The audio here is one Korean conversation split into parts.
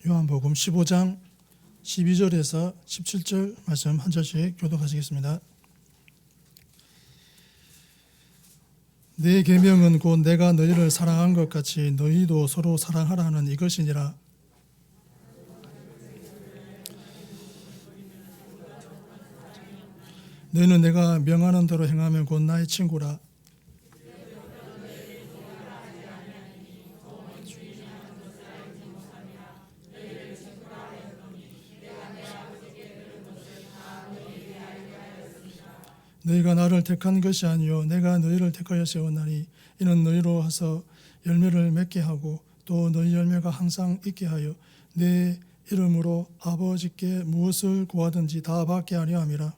요한복음 15장 12절에서 17절 말씀 한 절씩 교독하시겠습니다. 내 계명은 곧 내가 너희를 사랑한 것 같이 너희도 서로 사랑하라는 이것이니라. 너희는 내가 명하는 대로 행하면 곧 나의 친구라. 너희가 나를 택한 것이 아니요 내가 너희를 택하여 세웠나니 이는 너희로 하서 열매를 맺게 하고 또 너희 열매가 항상 있게 하여 내 이름으로 아버지께 무엇을 구하든지 다 받게 하려 함이라.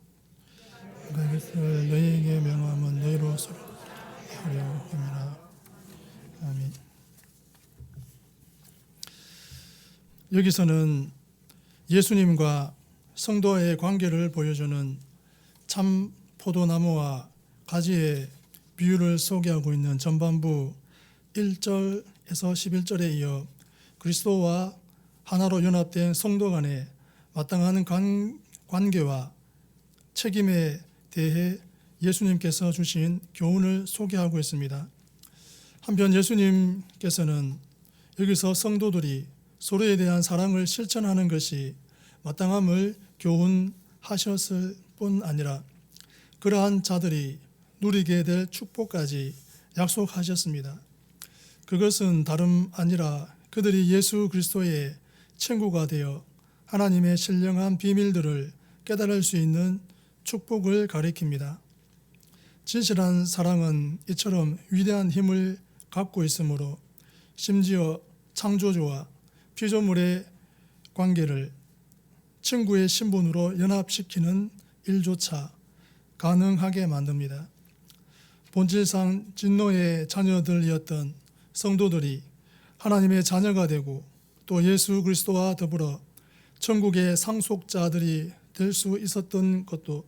내가 이것을 너희에게 명함은 너희로 서로 하려 함이라. 아멘. 여기서는 예수님과 성도의 관계를 보여주는 참 포도나무와 가지의 비유를 소개하고 있는 전반부 1절에서 11절에 이어 그리스도와 하나로 연합된 성도 간의 마땅한 관계와 책임에 대해 예수님께서 주신 교훈을 소개하고 있습니다. 한편 예수님께서는 여기서 성도들이 서로에 대한 사랑을 실천하는 것이 마땅함을 교훈하셨을 뿐 아니라 그러한 자들이 누리게 될 축복까지 약속하셨습니다. 그것은 다름 아니라 그들이 예수 그리스도의 친구가 되어 하나님의 신령한 비밀들을 깨달을 수 있는 축복을 가리킵니다. 진실한 사랑은 이처럼 위대한 힘을 갖고 있으므로 심지어 창조주와 피조물의 관계를 친구의 신분으로 연합시키는 일조차 가능하게 만듭니다. 본질상 진노의 자녀들이었던 성도들이 하나님의 자녀가 되고 또 예수 그리스도와 더불어 천국의 상속자들이 될 수 있었던 것도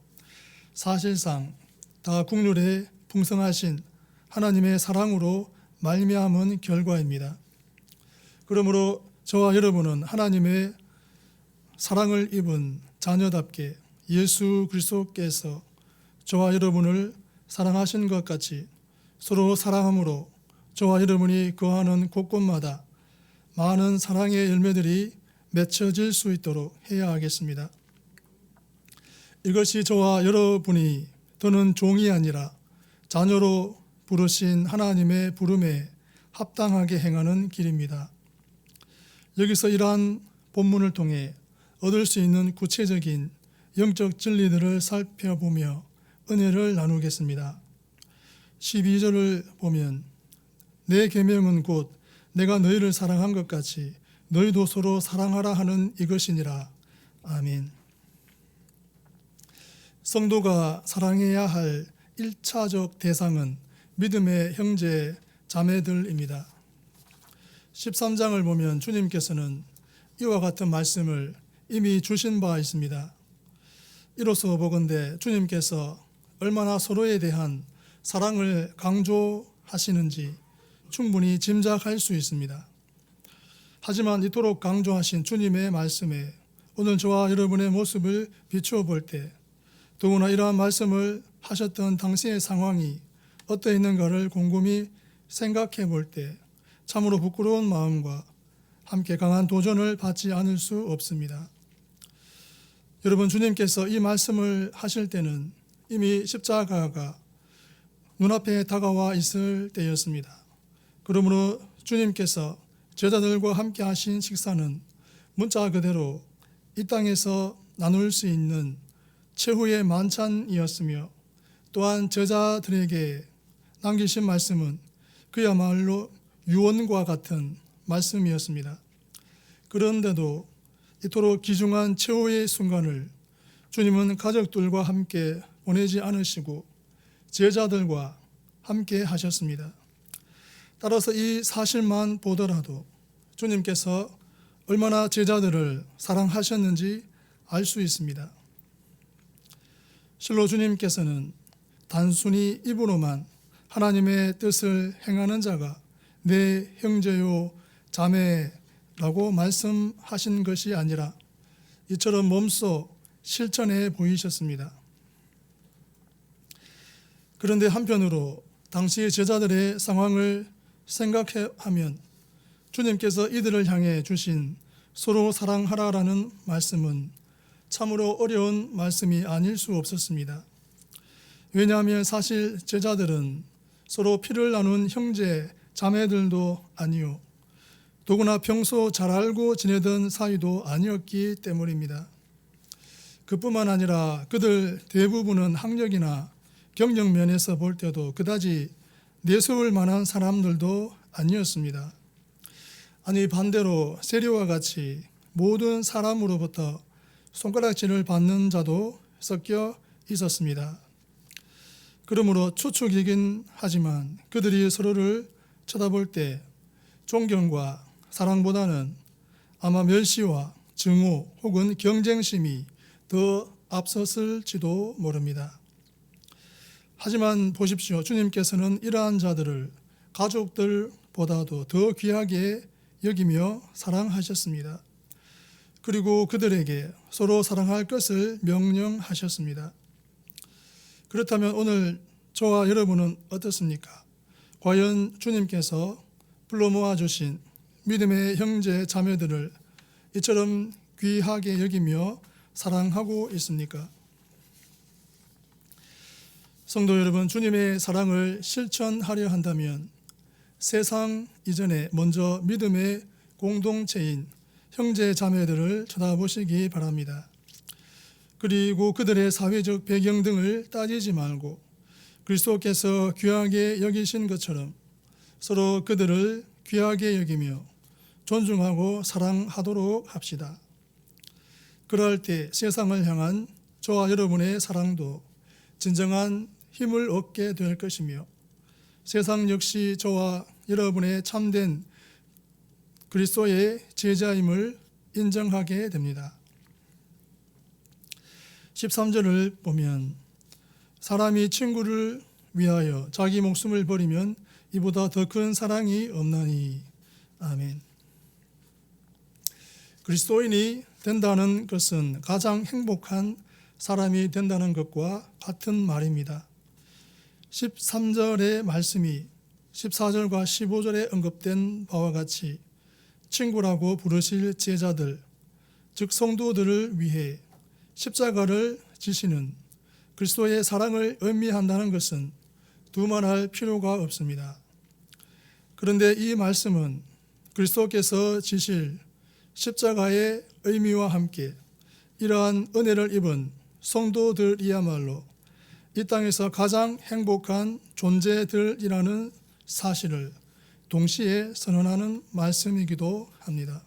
사실상 다 국률에 풍성하신 하나님의 사랑으로 말미암은 결과입니다. 그러므로 저와 여러분은 하나님의 사랑을 입은 자녀답게 예수 그리스도께서 저와 여러분을 사랑하신 것 같이 서로 사랑함으로 저와 여러분이 거하는 곳곳마다 많은 사랑의 열매들이 맺혀질 수 있도록 해야 하겠습니다. 이것이 저와 여러분이 더는 종이 아니라 자녀로 부르신 하나님의 부름에 합당하게 행하는 길입니다. 여기서 이러한 본문을 통해 얻을 수 있는 구체적인 영적 진리들을 살펴보며 은혜를 나누겠습니다. 12절을 보면 내 계명은 곧 내가 너희를 사랑한 것 같이 너희도 서로 사랑하라 하는 이것이니라. 아멘. 성도가 사랑해야 할 1차적 대상은 믿음의 형제 자매들입니다. 13장을 보면 주님께서는 이와 같은 말씀을 이미 주신 바 있습니다. 이로써 보건대 주님께서 얼마나 서로에 대한 사랑을 강조하시는지 충분히 짐작할 수 있습니다. 하지만 이토록 강조하신 주님의 말씀에 오늘 저와 여러분의 모습을 비추어 볼 때 더구나 이러한 말씀을 하셨던 당시의 상황이 어떠했는가를 곰곰이 생각해 볼 때 참으로 부끄러운 마음과 함께 강한 도전을 받지 않을 수 없습니다. 여러분, 주님께서 이 말씀을 하실 때는 이미 십자가가 눈앞에 다가와 있을 때였습니다. 그러므로 주님께서 제자들과 함께 하신 식사는 문자 그대로 이 땅에서 나눌 수 있는 최후의 만찬이었으며 또한 제자들에게 남기신 말씀은 그야말로 유언과 같은 말씀이었습니다. 그런데도 이토록 귀중한 최후의 순간을 주님은 가족들과 함께 보내지 않으시고 제자들과 함께 하셨습니다. 따라서 이 사실만 보더라도 주님께서 얼마나 제자들을 사랑하셨는지 알 수 있습니다. 실로 주님께서는 단순히 입으로만 하나님의 뜻을 행하는 자가 내 형제요 자매라고 라고 말씀하신 것이 아니라 이처럼 몸소 실천해 보이셨습니다. 그런데 한편으로 당시 제자들의 상황을 생각하면 주님께서 이들을 향해 주신 서로 사랑하라라는 말씀은 참으로 어려운 말씀이 아닐 수 없었습니다. 왜냐하면 사실 제자들은 서로 피를 나눈 형제, 자매들도 아니요, 더구나 평소 잘 알고 지내던 사이도 아니었기 때문입니다. 그뿐만 아니라 그들 대부분은 학력이나 경력 면에서 볼 때도 그다지 내세울 만한 사람들도 아니었습니다. 아니 반대로 세리와 같이 모든 사람으로부터 손가락질을 받는 자도 섞여 있었습니다. 그러므로 추측이긴 하지만 그들이 서로를 쳐다볼 때 존경과 사랑보다는 아마 멸시와 증오 혹은 경쟁심이 더 앞섰을지도 모릅니다. 하지만 보십시오. 주님께서는 이러한 자들을 가족들보다도 더 귀하게 여기며 사랑하셨습니다. 그리고 그들에게 서로 사랑할 것을 명령하셨습니다. 그렇다면 오늘 저와 여러분은 어떻습니까? 과연 주님께서 불러 모아주신 믿음의 형제 자매들을 이처럼 귀하게 여기며 사랑하고 있습니까? 성도 여러분, 주님의 사랑을 실천하려 한다면 세상 이전에 먼저 믿음의 공동체인 형제 자매들을 쳐다보시기 바랍니다. 그리고 그들의 사회적 배경 등을 따지지 말고 그리스도께서 귀하게 여기신 것처럼 서로 그들을 귀하게 여기며 존중하고 사랑하도록 합시다. 그럴 때 세상을 향한 저와 여러분의 사랑도 진정한 힘을 얻게 될 것이며 세상 역시 저와 여러분의 참된 그리스도의 제자임을 인정하게 됩니다. 13절을 보면 사람이 친구를 위하여 자기 목숨을 버리면 이보다 더 큰 사랑이 없나니. 아멘. 그리스도인이 된다는 것은 가장 행복한 사람이 된다는 것과 같은 말입니다. 13절의 말씀이 14절과 15절에 언급된 바와 같이 친구라고 부르실 제자들, 즉 성도들을 위해 십자가를 지시는 그리스도의 사랑을 의미한다는 것은 두말할 필요가 없습니다. 그런데 이 말씀은 그리스도께서 지실 십자가의 의미와 함께 이러한 은혜를 입은 성도들이야말로 이 땅에서 가장 행복한 존재들이라는 사실을 동시에 선언하는 말씀이기도 합니다.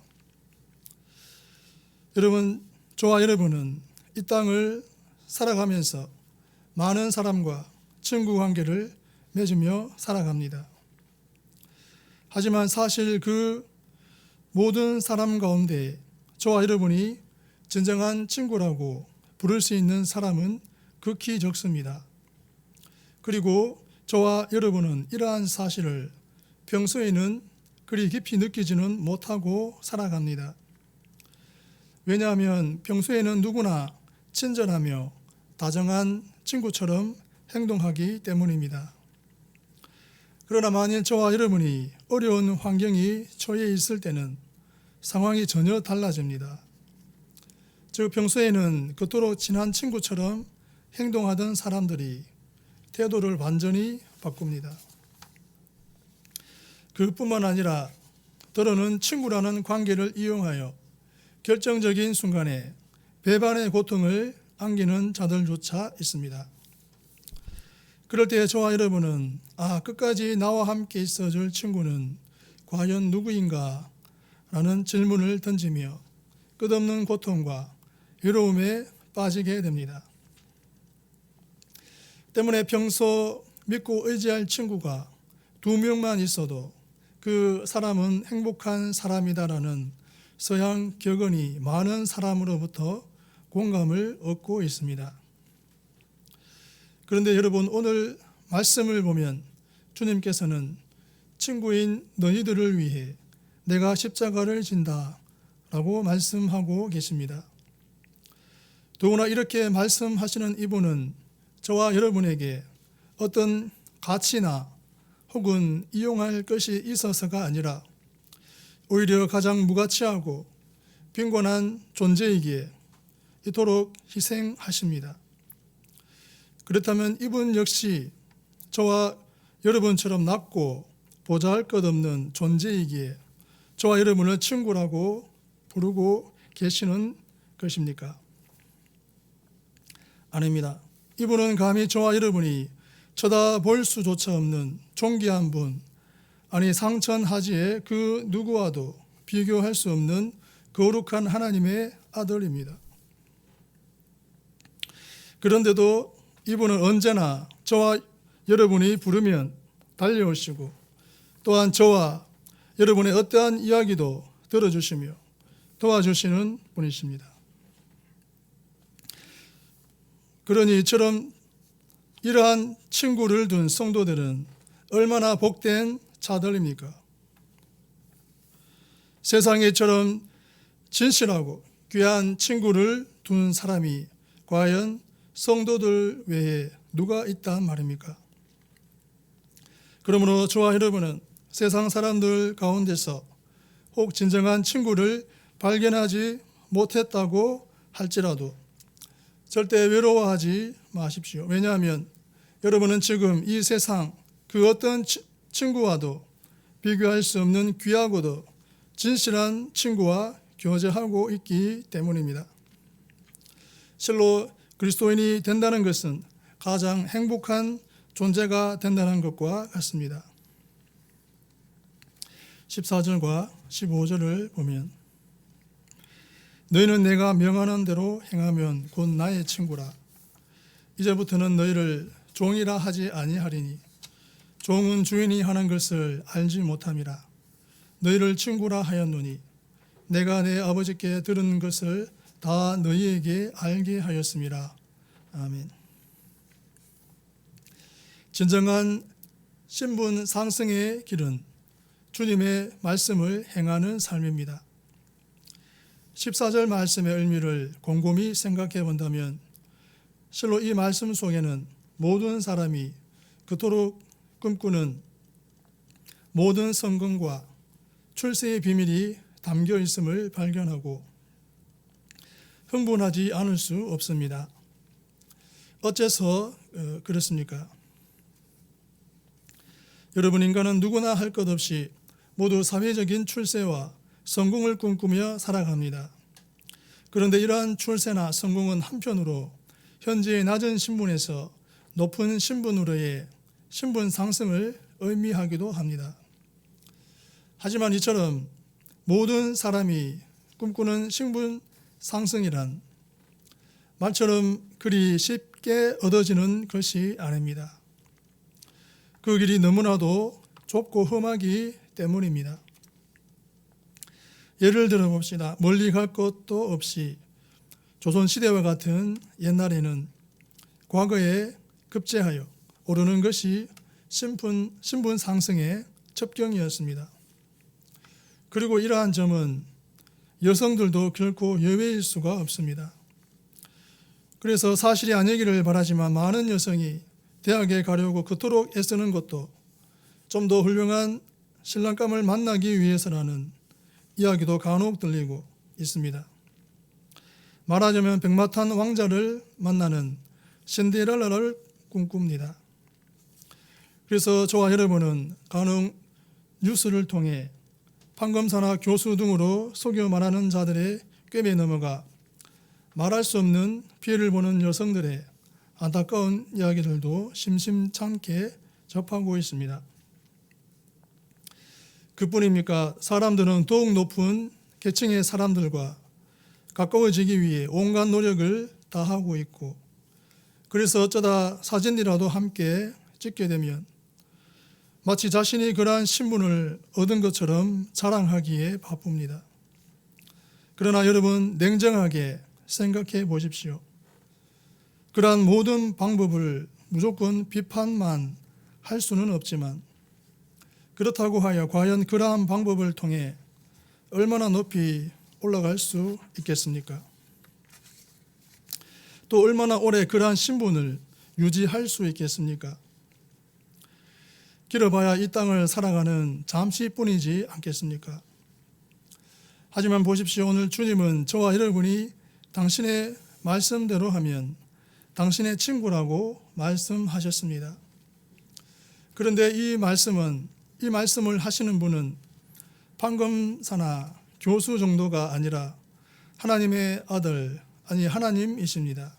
여러분, 저와 여러분은 이 땅을 살아가면서 많은 사람과 친구 관계를 맺으며 살아갑니다. 하지만 사실 그 모든 사람 가운데 저와 여러분이 진정한 친구라고 부를 수 있는 사람은 극히 적습니다. 그리고 저와 여러분은 이러한 사실을 평소에는 그리 깊이 느끼지는 못하고 살아갑니다. 왜냐하면 평소에는 누구나 친절하며 다정한 친구처럼 행동하기 때문입니다. 그러나 만일 저와 여러분이 어려운 환경이 처해 있을 때는 상황이 전혀 달라집니다. 즉 평소에는 그토록 친한 친구처럼 행동하던 사람들이 태도를 완전히 바꿉니다. 그뿐만 아니라 때로는 친구라는 관계를 이용하여 결정적인 순간에 배반의 고통을 안기는 자들조차 있습니다. 그럴 때 저와 여러분은 끝까지 나와 함께 있어줄 친구는 과연 누구인가? 라는 질문을 던지며 끝없는 고통과 외로움에 빠지게 됩니다. 때문에 평소 믿고 의지할 친구가 2명만 있어도 그 사람은 행복한 사람이다라는 서양 격언이 많은 사람으로부터 공감을 얻고 있습니다. 그런데 여러분, 오늘 말씀을 보면 주님께서는 친구인 너희들을 위해 내가 십자가를 진다 라고 말씀하고 계십니다. 더구나 이렇게 말씀하시는 이분은 저와 여러분에게 어떤 가치나 혹은 이용할 것이 있어서가 아니라 오히려 가장 무가치하고 빈곤한 존재이기에 이토록 희생하십니다. 그렇다면 이분 역시 저와 여러분처럼 낮고 보잘것없는 존재이기에 저와 여러분을 친구라고 부르고 계시는 것입니까? 아닙니다. 이분은 감히 저와 여러분이 쳐다볼 수조차 없는 존귀한 분, 아니 상천하지의 그 누구와도 비교할 수 없는 거룩한 하나님의 아들입니다. 그런데도 이분은 언제나 저와 여러분이 부르면 달려오시고 또한 저와 여러분의 어떠한 이야기도 들어주시며 도와주시는 분이십니다. 그러니 이처럼 이러한 친구를 둔 성도들은 얼마나 복된 자들입니까? 세상에 이처럼 진실하고 귀한 친구를 둔 사람이 과연 성도들 외에 누가 있단 말입니까? 그러므로 저와 여러분은 세상 사람들 가운데서 혹 진정한 친구를 발견하지 못했다고 할지라도 절대 외로워하지 마십시오. 왜냐하면 여러분은 지금 이 세상 그 어떤 친구와도 비교할 수 없는 귀하고도 진실한 친구와 교제하고 있기 때문입니다. 실로 그리스도인이 된다는 것은 가장 행복한 존재가 된다는 것과 같습니다. 14절과 15절을 보면 너희는 내가 명하는 대로 행하면 곧 나의 친구라. 이제부터는 너희를 종이라 하지 아니하리니 종은 주인이 하는 것을 알지 못함이라. 너희를 친구라 하였노니 내가 내 아버지께 들은 것을 다 너희에게 알게 하였음이라. 아멘. 진정한 신분 상승의 길은 주님의 말씀을 행하는 삶입니다. 14절 말씀의 의미를 곰곰이 생각해 본다면 실로 이 말씀 속에는 모든 사람이 그토록 꿈꾸는 모든 성공과 출세의 비밀이 담겨 있음을 발견하고 흥분하지 않을 수 없습니다. 어째서 그렇습니까? 여러분, 인간은 누구나 할 것 없이 모두 사회적인 출세와 성공을 꿈꾸며 살아갑니다. 그런데 이러한 출세나 성공은 한편으로 현재의 낮은 신분에서 높은 신분으로의 신분 상승을 의미하기도 합니다. 하지만 이처럼 모든 사람이 꿈꾸는 신분 상승이란 말처럼 그리 쉽게 얻어지는 것이 아닙니다. 그 길이 너무나도 좁고 험하기 때문입니다. 예를 들어 봅시다. 멀리 갈 것도 없이 조선시대와 같은 옛날에는 과거에 급제하여 오르는 것이 신분 상승의 첩경이었습니다. 그리고 이러한 점은 여성들도 결코 예외일 수가 없습니다. 그래서 사실이 아니기를 바라지만 많은 여성이 대학에 가려고 그토록 애쓰는 것도 좀 더 훌륭한 신랑감을 만나기 위해서라는 이야기도 간혹 들리고 있습니다. 말하자면 백마탄 왕자를 만나는 신데렐라를 꿈꿉니다. 그래서 저와 여러분은 간혹 뉴스를 통해 판검사나 교수 등으로 속여 말하는 자들의 꿰매에 넘어가 말할 수 없는 피해를 보는 여성들의 안타까운 이야기들도 심심찮게 접하고 있습니다. 그뿐입니까? 사람들은 더욱 높은 계층의 사람들과 가까워지기 위해 온갖 노력을 다하고 있고, 그래서 어쩌다 사진이라도 함께 찍게 되면 마치 자신이 그러한 신분을 얻은 것처럼 자랑하기에 바쁩니다. 그러나 여러분, 냉정하게 생각해 보십시오. 그러한 모든 방법을 무조건 비판만 할 수는 없지만, 그렇다고 하여 과연 그러한 방법을 통해 얼마나 높이 올라갈 수 있겠습니까? 또 얼마나 오래 그러한 신분을 유지할 수 있겠습니까? 길어봐야 이 땅을 살아가는 잠시뿐이지 않겠습니까? 하지만 보십시오. 오늘 주님은 저와 여러분이 당신의 말씀대로 하면 당신의 친구라고 말씀하셨습니다. 그런데 이 말씀을 하시는 분은 판검사나 교수 정도가 아니라 하나님의 아들, 아니 하나님이십니다.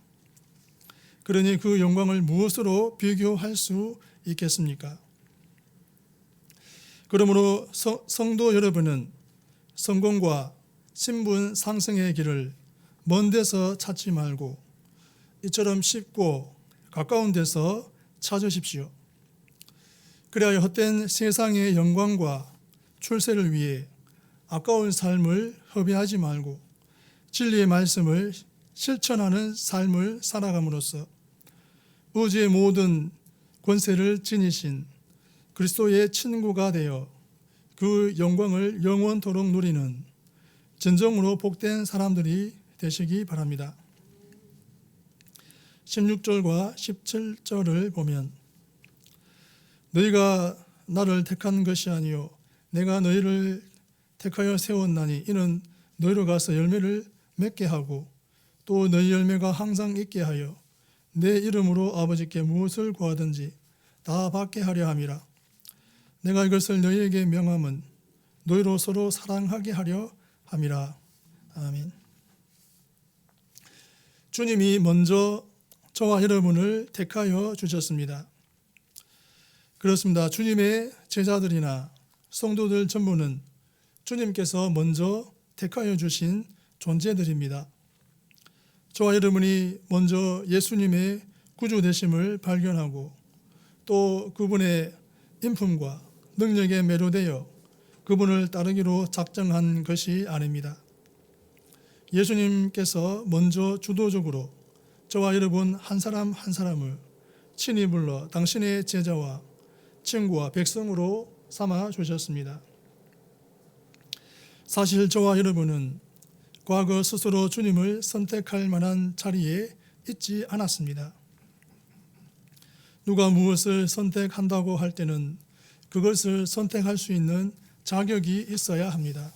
그러니 그 영광을 무엇으로 비교할 수 있겠습니까? 그러므로 성도 여러분은 성공과 신분 상승의 길을 먼 데서 찾지 말고 이처럼 쉽고 가까운 데서 찾으십시오. 그래야 헛된 세상의 영광과 출세를 위해 아까운 삶을 허비하지 말고 진리의 말씀을 실천하는 삶을 살아감으로써 우주의 모든 권세를 지니신 그리스도의 친구가 되어 그 영광을 영원토록 누리는 진정으로 복된 사람들이 되시기 바랍니다. 16절과 17절을 보면 너희가 나를 택한 것이 아니요 내가 너희를 택하여 세웠나니 이는 너희로 가서 열매를 맺게 하고 또 너희 열매가 항상 있게 하여 내 이름으로 아버지께 무엇을 구하든지 다 받게 하려 함이라. 내가 이것을 너희에게 명함은 너희로 서로 사랑하게 하려 함이라. 아멘. 주님이 먼저 저와 여러분을 택하여 주셨습니다. 그렇습니다. 주님의 제자들이나 성도들 전부는 주님께서 먼저 택하여 주신 존재들입니다. 저와 여러분이 먼저 예수님의 구주 되심을 발견하고 또 그분의 인품과 능력에 매료되어 그분을 따르기로 작정한 것이 아닙니다. 예수님께서 먼저 주도적으로 저와 여러분 한 사람 한 사람을 친히 불러 당신의 제자와 친구와 백성으로 삼아 주셨습니다. 사실 저와 여러분은 과거 스스로 주님을 선택할 만한 자리에 있지 않았습니다. 누가 무엇을 선택한다고 할 때는 그것을 선택할 수 있는 자격이 있어야 합니다.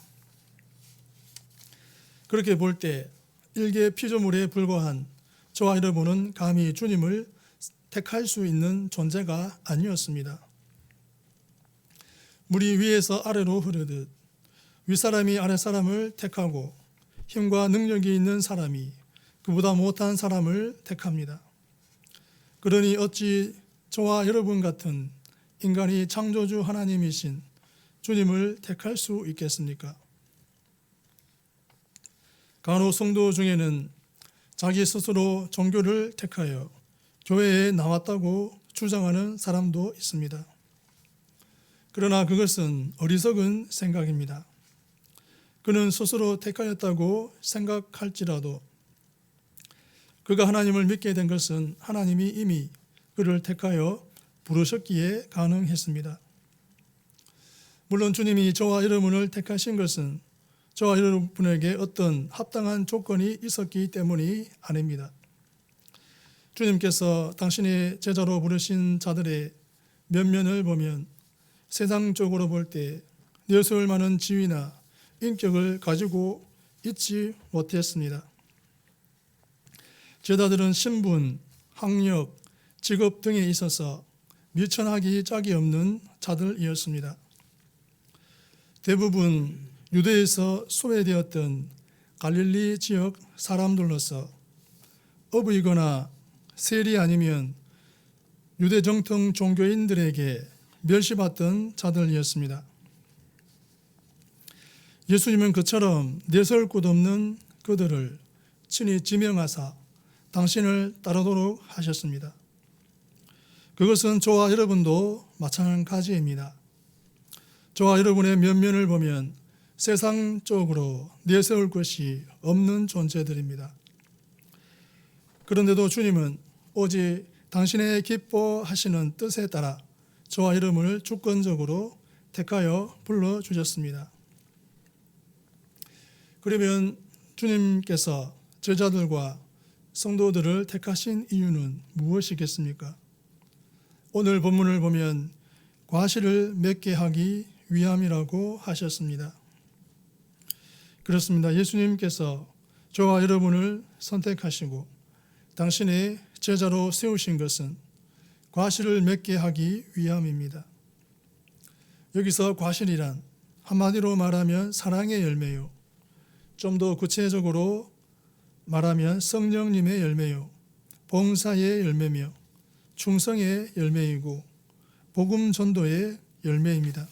그렇게 볼 때 일개 피조물에 불과한 저와 여러분은 감히 주님을 택할 수 있는 존재가 아니었습니다. 물이 위에서 아래로 흐르듯 윗사람이 아랫사람을 택하고 힘과 능력이 있는 사람이 그보다 못한 사람을 택합니다. 그러니 어찌 저와 여러분 같은 인간이 창조주 하나님이신 주님을 택할 수 있겠습니까? 간혹 성도 중에는 자기 스스로 종교를 택하여 교회에 나왔다고 주장하는 사람도 있습니다. 그러나 그것은 어리석은 생각입니다. 그는 스스로 택하였다고 생각할지라도 그가 하나님을 믿게 된 것은 하나님이 이미 그를 택하여 부르셨기에 가능했습니다. 물론 주님이 저와 여러분을 택하신 것은 저와 여러분에게 어떤 합당한 조건이 있었기 때문이 아닙니다. 주님께서 당신의 제자로 부르신 자들의 면면을 보면 세상적으로 볼 때 내세울 만한 지위나 인격을 가지고 있지 못했습니다. 제자들은 신분, 학력, 직업 등에 있어서 미천하기 짝이 없는 자들이었습니다. 대부분 유대에서 소외되었던 갈릴리 지역 사람들로서 어부이거나 세리 아니면 유대 정통 종교인들에게 멸시받던 자들이었습니다. 예수님은 그처럼 내세울 곳 없는 그들을 친히 지명하사 당신을 따르도록 하셨습니다. 그것은 저와 여러분도 마찬가지입니다. 저와 여러분의 면면을 보면 세상적으로 내세울 것이 없는 존재들입니다. 그런데도 주님은 오직 당신의 기뻐하시는 뜻에 따라 저와 여러분을 주권적으로 택하여 불러주셨습니다. 그러면 주님께서 제자들과 성도들을 택하신 이유는 무엇이겠습니까? 오늘 본문을 보면 과실을 맺게 하기 위함이라고 하셨습니다. 그렇습니다. 예수님께서 저와 여러분을 선택하시고 당신의 제자로 세우신 것은 과실을 맺게 하기 위함입니다. 여기서 과실이란 한마디로 말하면 사랑의 열매요, 좀 더 구체적으로 말하면 성령님의 열매요, 봉사의 열매며 충성의 열매이고 복음 전도의 열매입니다.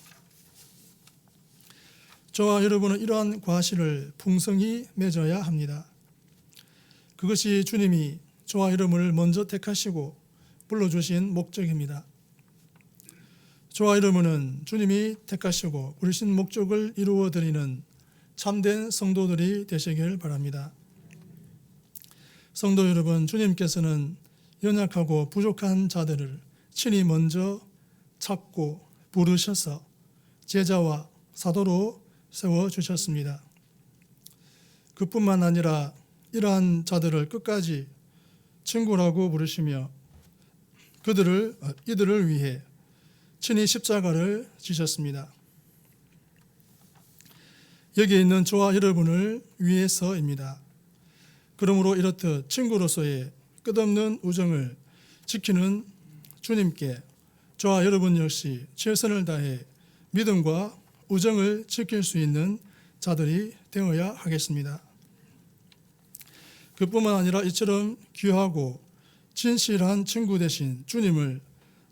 저와 여러분은 이러한 과실을 풍성히 맺어야 합니다. 그것이 주님이 저와 여러분을 먼저 택하시고 불러주신 목적입니다. 저와 여러분은 주님이 택하시고 부르신 목적을 이루어드리는 참된 성도들이 되시길 바랍니다. 성도 여러분, 주님께서는 연약하고 부족한 자들을 친히 먼저 찾고 부르셔서 제자와 사도로 세워주셨습니다. 그뿐만 아니라 이러한 자들을 끝까지 친구라고 부르시며 이들을 위해 친히 십자가를 지셨습니다. 여기에 있는 저와 여러분을 위해서입니다. 그러므로 이렇듯 친구로서의 끝없는 우정을 지키는 주님께 저와 여러분 역시 최선을 다해 믿음과 우정을 지킬 수 있는 자들이 되어야 하겠습니다. 그뿐만 아니라 이처럼 귀하고 진실한 친구 되신 주님을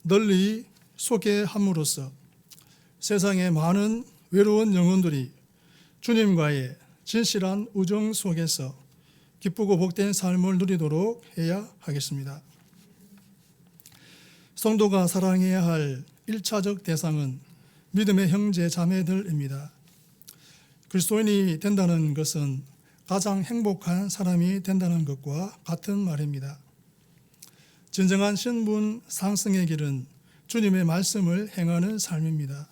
널리 소개함으로써 세상의 많은 외로운 영혼들이 주님과의 진실한 우정 속에서 기쁘고 복된 삶을 누리도록 해야 하겠습니다. 성도가 사랑해야 할 1차적 대상은 믿음의 형제 자매들입니다. 그리스도인이 된다는 것은 가장 행복한 사람이 된다는 것과 같은 말입니다. 진정한 신분 상승의 길은 주님의 말씀을 행하는 삶입니다.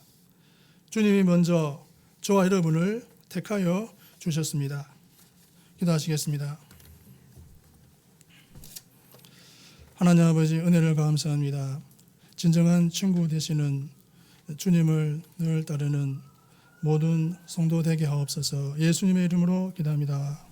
주님이 먼저 저와 여러분을 택하여 주셨습니다. 기도하시겠습니다. 하나님 아버지, 은혜를 감사합니다. 진정한 친구 되시는 주님을 늘 따르는 모든 성도 되게 하옵소서. 예수님의 이름으로 기도합니다.